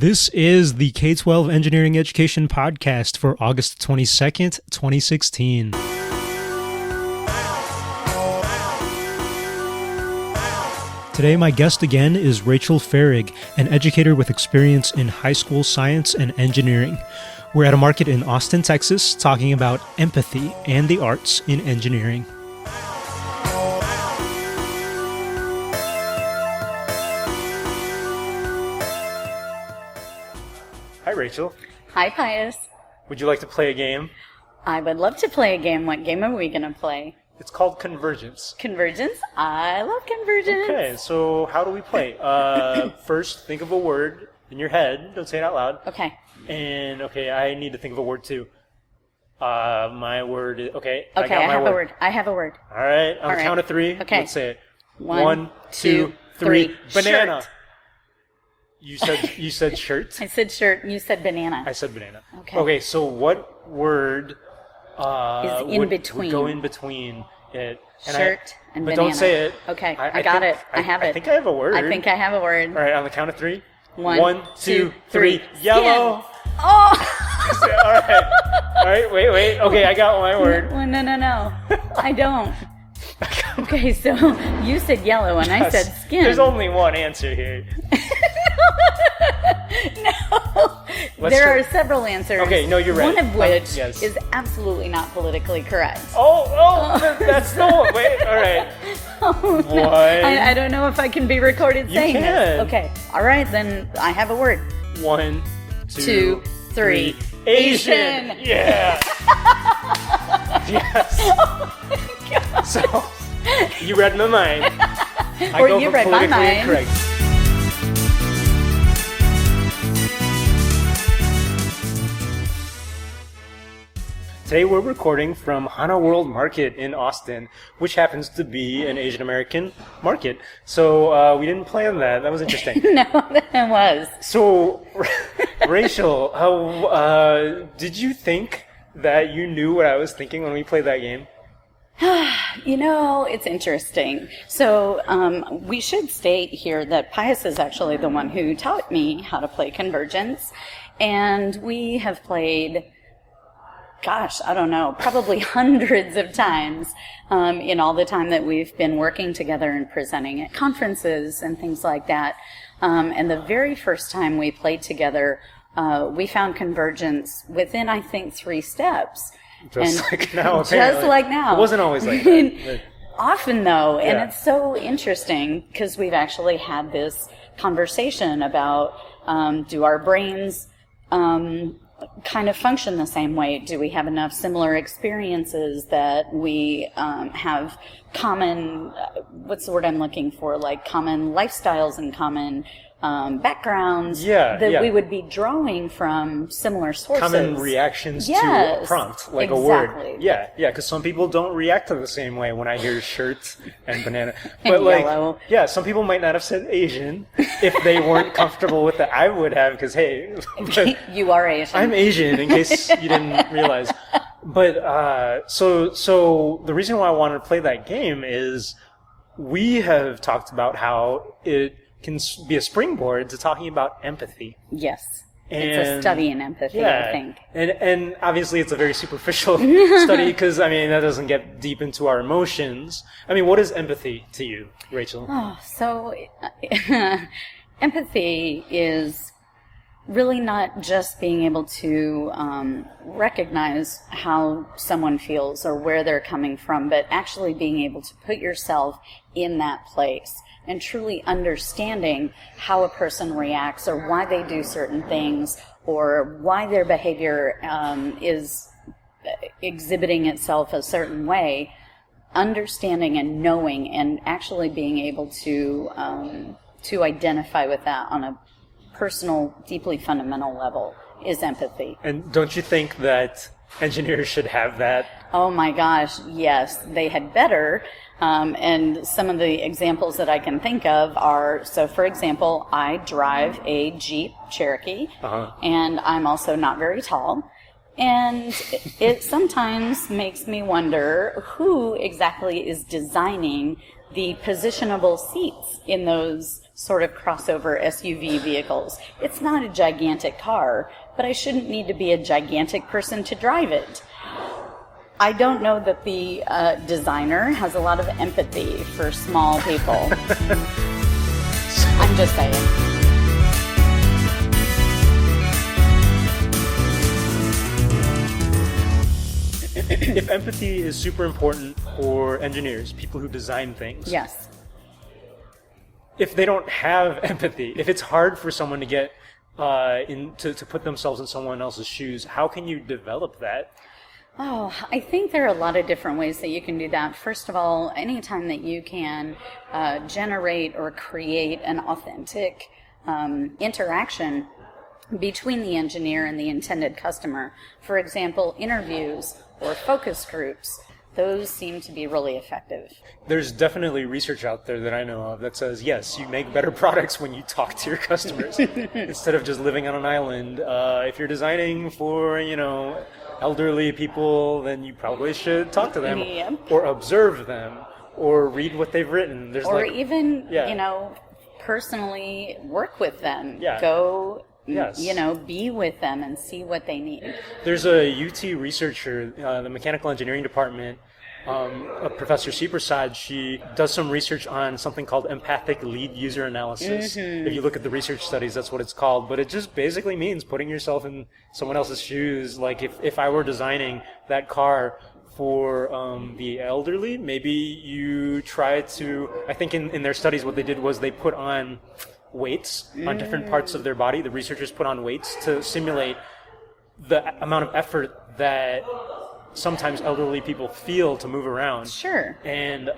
This is the K-12 Engineering Education Podcast for August 22nd, 2016. Today, my guest again is Rachel Fahrig, an educator with experience in high school science and engineering. We're at a market in Austin, Texas, talking about empathy and the arts in engineering. Hi, Rachel. Hi, Pius. Would you like to play a game? I would love to play a game. What game are we going to play? It's called Convergence. Convergence? I love Convergence. Okay, so how do we play? First, think of a word in your head. Don't say it out loud. Okay. And, I need to think of a word, too. My word is... Okay, I have a word. I have a word. All right, on the count of three, let's say it. One, two, three. Banana. Shirt. You said shirt? I said shirt, and you said banana. I said banana. Okay. So what word is in between? Would go in between it? And shirt and but banana. But don't say it. Okay, I got it. I have it. I think I have a word. I think I have a word. All right, on the count of three. One, two, three. Yellow. Skin. Oh! All right, wait. Okay, I got my word. No. I don't. Okay, so you said yellow and I said skin. There's only one answer here. No. There are several answers. Okay, no, you're right. One of which is absolutely not politically correct. That's the one. Wait, all right. What? I don't know if I can be recorded saying can. this. Okay, all right, then I have a word. One, two, three. Asian. Yeah. Yes. Oh my God. So, you read my mind. Or you read my mind. Incorrect. Today we're recording from Hana World Market in Austin, which happens to be an Asian American market. So we didn't plan that. That was interesting. No, that was. So, Rachel, did you think that you knew what I was thinking when we played that game? It's interesting. So we should state here that Pius is actually the one who taught me how to play Convergence. And we have played... I don't know, probably hundreds of times in all the time that we've been working together and presenting at conferences and things like that. And the very first time we played together, we found Convergence within, I think, 3 steps. Like now, apparently. Just like now. It wasn't always like that. Often, though, and it's so interesting because we've actually had this conversation about do our brains... kind of function the same way? Do we have enough similar experiences that we have common, what's the word I'm looking for, like common lifestyles and common backgrounds that we would be drawing from similar sources? Common reactions to a prompt, like a word. Yeah, because some people don't react to the same way when I hear shirt and banana. But yellow. Some people might not have said Asian if they weren't comfortable with it. I would have, because, hey. You are Asian. I'm Asian, in case you didn't realize. But, so the reason why I wanted to play that game is we have talked about how it can be a springboard to talking about empathy. Yes. It's a study in empathy, I think. And obviously it's a very superficial study because, that doesn't get deep into our emotions. What is empathy to you, Rachel? So empathy is really not just being able to recognize how someone feels or where they're coming from, but actually being able to put yourself in that place and truly understanding how a person reacts or why they do certain things or why their behavior is exhibiting itself a certain way, understanding and knowing and actually being able to identify with that on a personal, deeply fundamental level is empathy. And don't you think that engineers should have that? Oh my gosh, yes, they had better. And some of the examples that I can think of are, so for example, I drive a Jeep Cherokee, and I'm also not very tall. And it sometimes makes me wonder who exactly is designing the positionable seats in those sort of crossover SUV vehicles. It's not a gigantic car, but I shouldn't need to be a gigantic person to drive it. I don't know that the designer has a lot of empathy for small people. I'm just saying. If empathy is super important for engineers, people who design things. Yes. If they don't have empathy, if it's hard for someone to get to put themselves in someone else's shoes, how can you develop that? Oh, I think there are a lot of different ways that you can do that. First of all, anytime that you can generate or create an authentic interaction between the engineer and the intended customer, for example, interviews or focus groups, those seem to be really effective. There's definitely research out there that I know of that says, yes, you make better products when you talk to your customers instead of just living on an island. If you're designing for, elderly people, then you probably should talk to them or observe them or read what they've written. There's even, personally work with them. Yeah. Go, yes. Be with them and see what they need. There's a UT researcher, the mechanical engineering department, Professor Siprasad, she does some research on something called empathic lead user analysis. Mm-hmm. If you look at the research studies, that's what it's called. But it just basically means putting yourself in someone else's shoes. Like if I were designing that car for the elderly, maybe you try to, I think in their studies what they did was they put on weights on different parts of their body. The researchers put on weights to simulate the amount of effort that sometimes elderly people feel to move around. Sure. And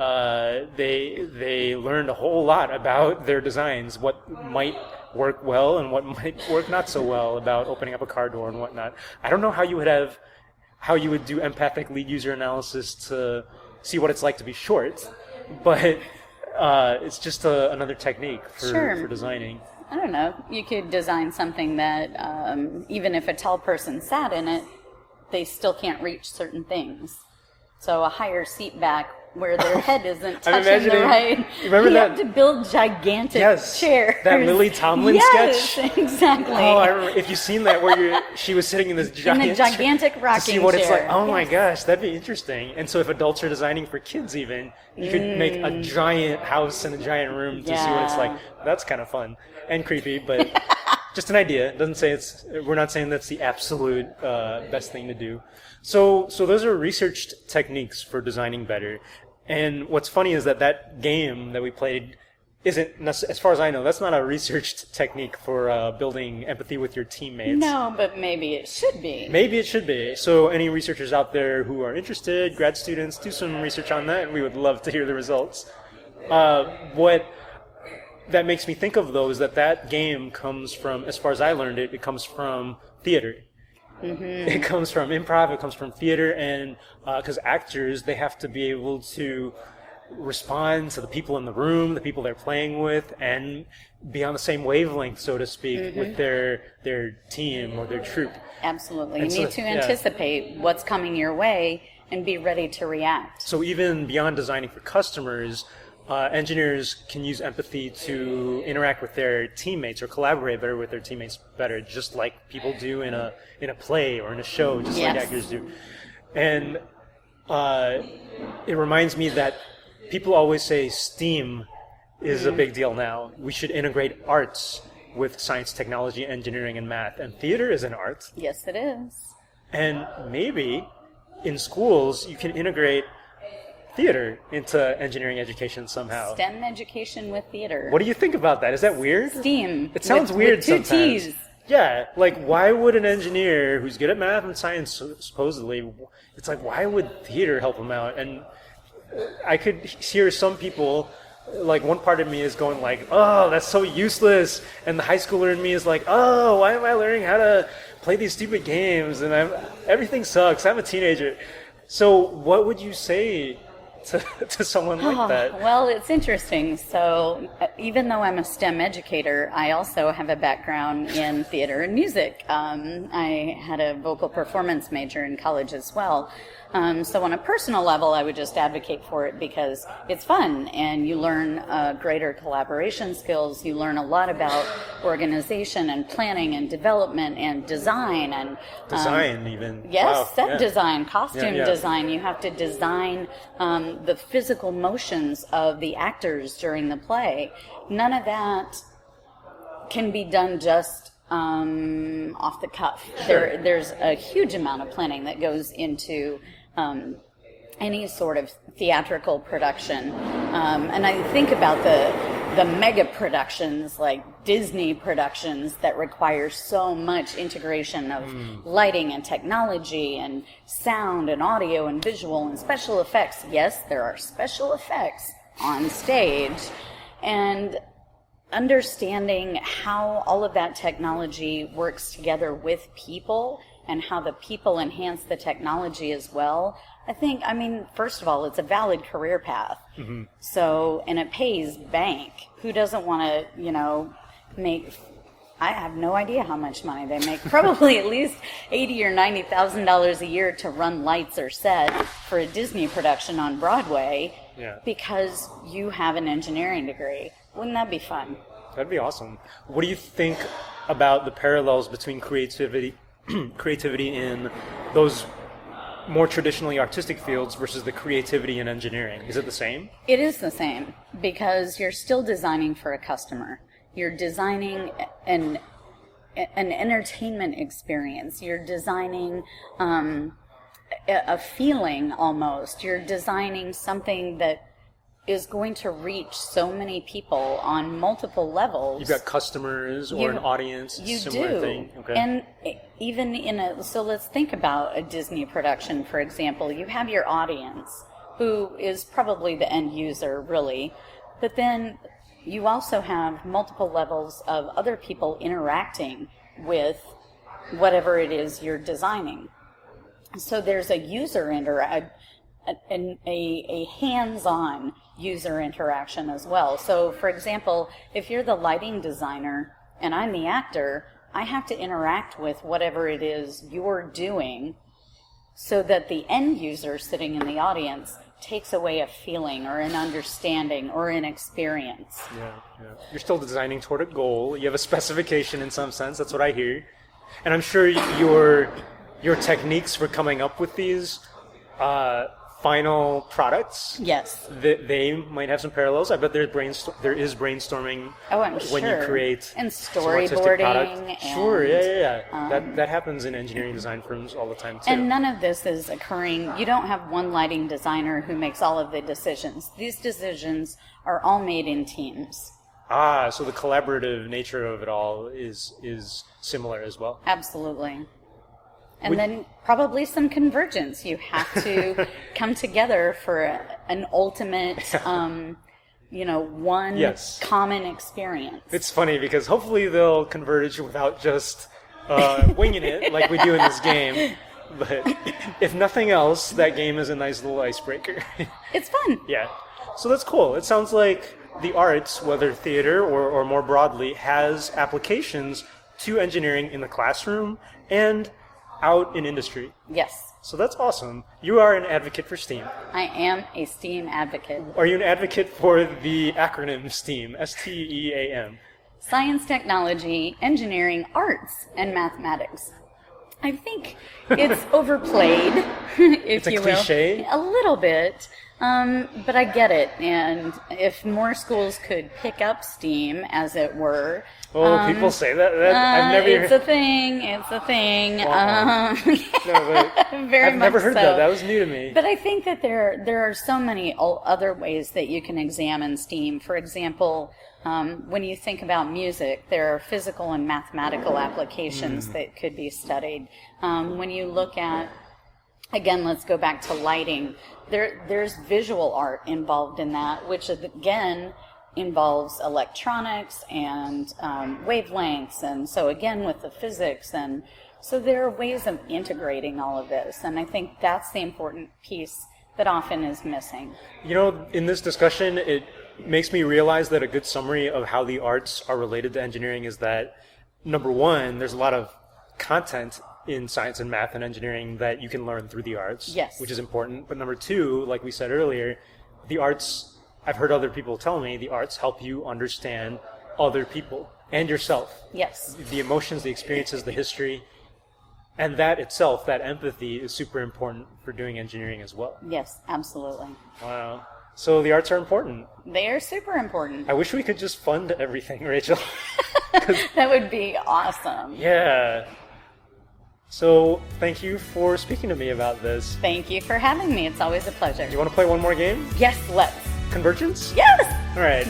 they learned a whole lot about their designs, what might work well and what might work not so well about opening up a car door and whatnot. I don't know how you would do empathic lead user analysis to see what it's like to be short, but it's just another technique for designing. I don't know. You could design something that even if a tall person sat in it, they still can't reach certain things. So a higher seat back where their head isn't touching the right. Remember you that? have to build gigantic chairs. That Lily Tomlin sketch? Yes, exactly. Oh, I remember. If you've seen that where she was sitting in this gigantic rocking chair. To see what it's like. Oh my gosh, that'd be interesting. And so if adults are designing for kids even, you could make a giant house and a giant room to see what it's like. That's kind of fun and creepy, but just an idea. It doesn't say we're not saying that's the absolute best thing to do. So those are researched techniques for designing better. And what's funny is that game that we played isn't, as far as I know, that's not a researched technique for building empathy with your teammates. No, but maybe it should be. Maybe it should be. So any researchers out there who are interested, grad students, do some research on that, and we would love to hear the results. What that makes me think of, though, is that game comes from, as far as I learned it comes from theater. Mm-hmm. It comes from improv, it comes from theater, and because actors, they have to be able to respond to the people in the room, the people they're playing with, and be on the same wavelength, so to speak, with their team or their troupe. Absolutely. And you need to anticipate what's coming your way and be ready to react. So even beyond designing for customers, engineers can use empathy to interact with their teammates or collaborate better with their teammates better, just like people do in a play or in a show, just like actors do. And it reminds me that people always say STEAM is a big deal now. We should integrate arts with science, technology, engineering, and math. And theater is an art. Yes, it is. And maybe in schools you can integrate theater into engineering education somehow. STEM education with theater. What do you think about that? Is that weird? STEAM. It sounds weird with two sometimes. T's. Yeah, like why would an engineer who's good at math and science, supposedly, it's like why would theater help him out? And I could hear some people, like one part of me is going like, oh, that's so useless. And the high schooler in me is like, oh, why am I learning how to play these stupid games? And everything sucks. I'm a teenager. So what would you say to someone like that? Well, it's interesting. So even though I'm a STEM educator, I also have a background in theater and music. I had a vocal performance major in college as well. So on a personal level, I would just advocate for it because it's fun and you learn greater collaboration skills. You learn a lot about organization and planning and development and design and design even. Yes, Wow. set design, costume Yeah. design. You have to design the physical motions of the actors during the play. None of that can be done just off the cuff. Sure. There's a huge amount of planning that goes into any sort of theatrical production. And I think about the mega productions like Disney productions that require so much integration of lighting and technology and sound and audio and visual and special effects. Yes, there are special effects on stage. And understanding how all of that technology works together with people and how the people enhance the technology as well. I mean, first of all, it's a valid career path. Mm-hmm. So, and it pays bank. Who doesn't want to, make, I have no idea how much money they make. Probably at least $80,000 or $90,000 a year to run lights or set for a Disney production on Broadway because you have an engineering degree. Wouldn't that be fun? That'd be awesome. What do you think about the parallels between creativity in those more traditionally artistic fields versus the creativity in engineering? Is it the same? It is the same because you're still designing for a customer. You're designing an entertainment experience. You're designing a feeling almost. You're designing something that is going to reach so many people on multiple levels. You've got customers or an audience, similar thing. Okay. And even so let's think about a Disney production, for example. You have your audience, who is probably the end user, really. But then you also have multiple levels of other people interacting with whatever it is you're designing. So there's a user a hands-on user interaction as well. So, for example, if you're the lighting designer and I'm the actor, I have to interact with whatever it is you're doing so that the end user sitting in the audience takes away a feeling or an understanding or an experience. Yeah. You're still designing toward a goal. You have a specification in some sense. That's what I hear. And I'm sure your techniques for coming up with these final products. Yes. They might have some parallels. I bet there is brainstorming when you create and storyboarding. Sure, yeah. And, that happens in engineering design firms all the time too. And none of this is occurring. You don't have one lighting designer who makes all of the decisions. These decisions are all made in teams. So the collaborative nature of it all is similar as well. Absolutely. And then probably some convergence. You have to come together for an ultimate, one common experience. It's funny because hopefully they'll converge without just winging it like we do in this game. But if nothing else, that game is a nice little icebreaker. It's fun. Yeah. So that's cool. It sounds like the arts, whether theater or more broadly, has applications to engineering in the classroom and out in industry. Yes. So that's awesome. You are an advocate for STEAM. I am a STEAM advocate. Are you an advocate for the acronym STEAM? STEAM. Science, technology, engineering, arts, and mathematics. I think it's overplayed, if you will. It's a cliche? A little bit. But I get it. And if more schools could pick up STEAM, as it were. People say that. I've never. It's a thing. Wow. No, but Very I've never much heard so. that was new to me. But I think that there are so many other ways that you can examine STEAM. For example, when you think about music, there are physical and mathematical applications that could be studied. When you look at, again, let's go back to lighting. There's visual art involved in that, which again involves electronics and wavelengths, and so again with the physics, and so there are ways of integrating all of this, and I think that's the important piece that often is missing. In this discussion, it makes me realize that a good summary of how the arts are related to engineering is that, number one, there's a lot of content in science and math and engineering that you can learn through the arts, Yes. which is important. But number two, like we said earlier, the arts, I've heard other people tell me, the arts help you understand other people and yourself. Yes. The emotions, the experiences, the history, and that itself, that empathy, is super important for doing engineering as well. Yes, absolutely. Wow. So the arts are important. They are super important. I wish we could just fund everything, Rachel. That would be awesome. Yeah. So thank you for speaking to me about this. Thank you for having me. It's always a pleasure. Do you want to play one more game? Yes, let's. Convergence? Yes! All right.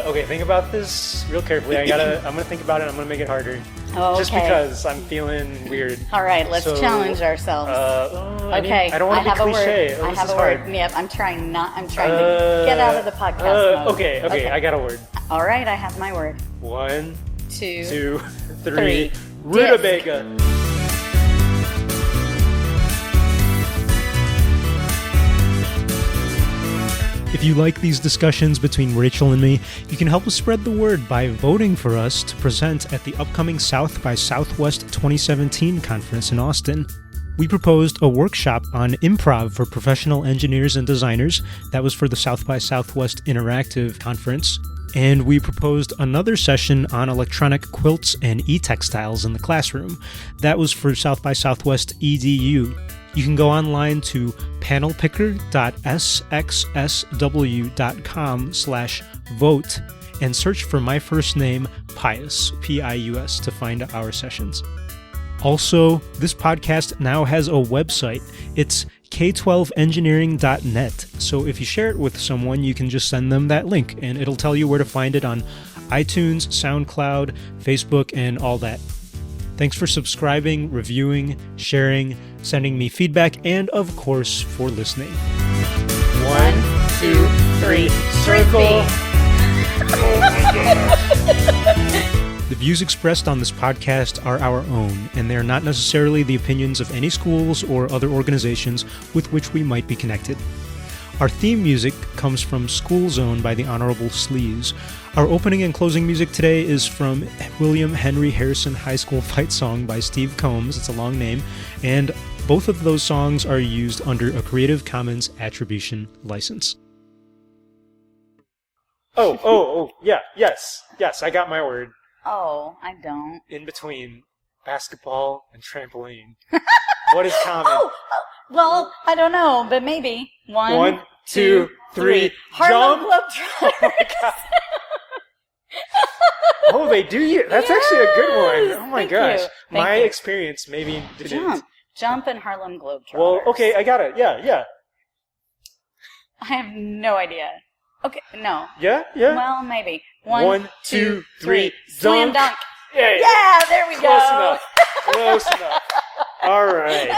Okay, think about this real carefully. I'm gonna think about it. I'm gonna make it harder. Oh, okay. Just because I'm feeling weird. All right, let's challenge ourselves. Okay, I don't want to be cliche. I have a hard. word. Yep, I'm trying to get out of the podcast mode. Okay, I got a word. All right, I have my word. 1, 2, 2, 3. three. Rutabaga. If you like these discussions between Rachel and me, you can help us spread the word by voting for us to present at the upcoming South by Southwest 2017 conference in Austin. We proposed a workshop on improv for professional engineers and designers. That was for the South by Southwest Interactive Conference. And we proposed another session on electronic quilts and e-textiles in the classroom. That was for South by Southwest EDU. You can go online to panelpicker.sxsw.com/vote and search for my first name, Pius, Pius, to find our sessions. Also, this podcast now has a website. It's k12engineering.net. So if you share it with someone, you can just send them that link and it'll tell you where to find it on iTunes, SoundCloud, Facebook, and all that. Thanks for subscribing, reviewing, sharing, sending me feedback, and of course, for listening. 1, 2, 3, circle! Oh my gosh. The views expressed on this podcast are our own, and they are not necessarily the opinions of any schools or other organizations with which we might be connected. Our theme music comes from School Zone by the Honorable Sleeves. Our opening and closing music today is from William Henry Harrison High School Fight Song by Steve Combs. It's a long name. And both of those songs are used under a Creative Commons Attribution license. Yes, I got my word. Oh, I don't. In between basketball and trampoline. What is common? Well, I don't know, but maybe. 1, 2, 3. Harlem Jump! Globetrotters. Oh my god. Oh, they do you. That's actually a good one. Oh my gosh. My experience maybe didn't. Jump and Harlem Globetrotters. Well, okay, I got it. Yeah. I have no idea. Okay, no. Yeah? Well, maybe. 1, 2, 3. Slam dunk. Yeah, Yeah, there we go. Close enough. All right.